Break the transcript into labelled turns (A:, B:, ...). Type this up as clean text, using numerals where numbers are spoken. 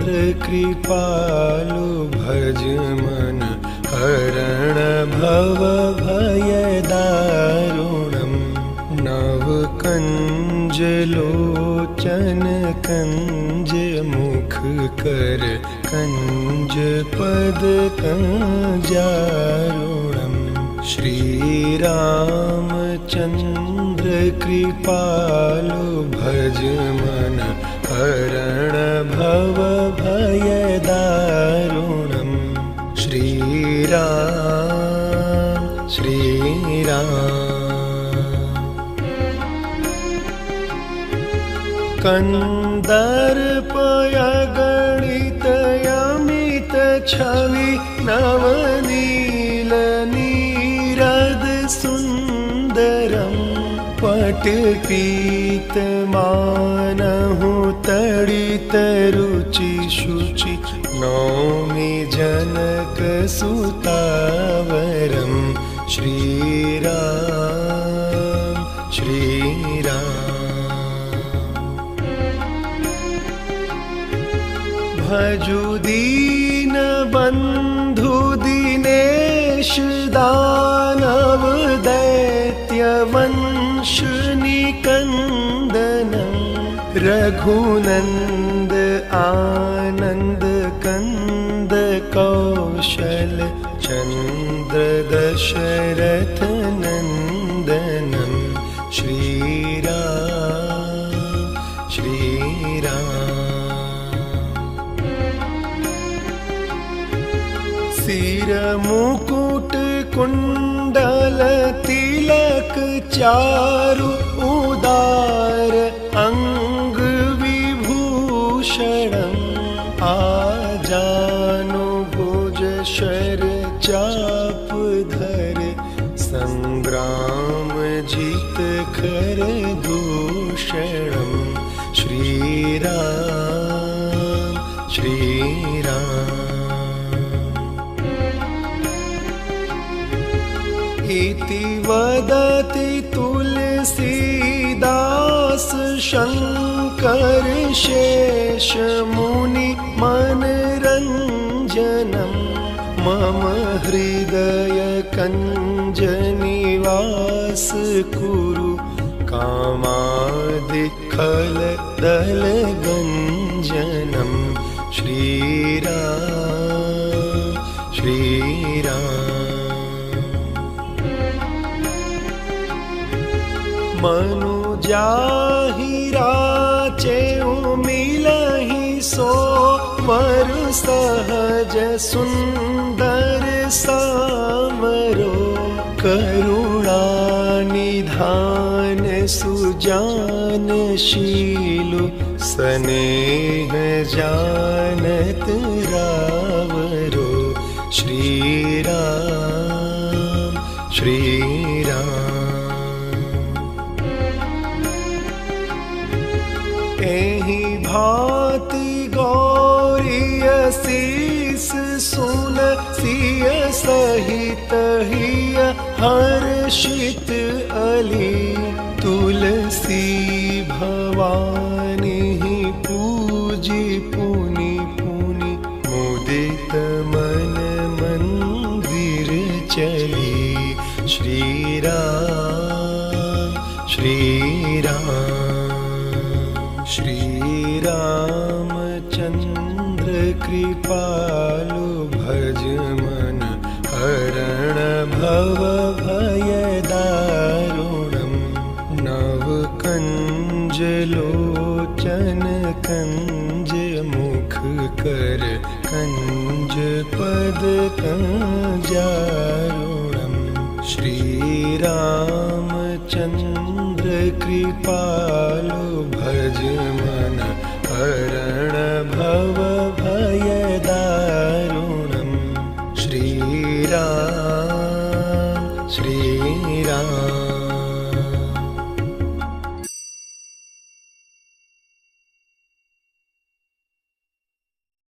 A: कृपालु भज मन हरण भव भयदारुणम् नव कंज लोचन कंज मुख कर कंज पद कंजारुणम् श्री रामचंद्र कृपालु भज मन हरण भव भयदारुणम् श्री राम श्री राम। कंदर्पयगणित यमित छवि नवनील नीरद सुंदरम् पटपीत मानहु तडित रुचि शुचि नौमि जनक सुतावरम् श्री राम श्री राम। भजु दीन बंधु दिनेश दानव दैत्य वंश निकंदनम् रघुनंद आनंद कंद कौशल चंद्र दशरथ नंदनम् श्री राम श्री राम। सिर मुकुट कुंडल तिलक चारु उदार अंग विभूषणम् आजानु भुज शर चाप धर संग्राम जीत खर दूषणम् श्री राम श्री राम। इति वदति तुलसीदास शंकर शेष मुनि मनरंजनम् मम हृदय कंज निवास कुरु कामादि खल दल गंजनम् श्री राम श्री राम। मनु जाहि राचे मिलहि सो वर सहज सुंदर सामरो करुणा निधान सुजान शीलु स्नेह जानत रावरो श्री राम श्री राम। एहि भांति गौरीय शीस सुन सिय सहित हिय हर्षित अली तुलसी भवानी पूजी पुनि पुनि मुदित मन मंदिर चली श्री राम श्री राम। श्री रामचंद्र कृपालु भज मन हरण भव भयदारुणम् नव कंज लोचन कंज मुख कर कंज पद कंजारुणम् श्री रामचंद्र कृपा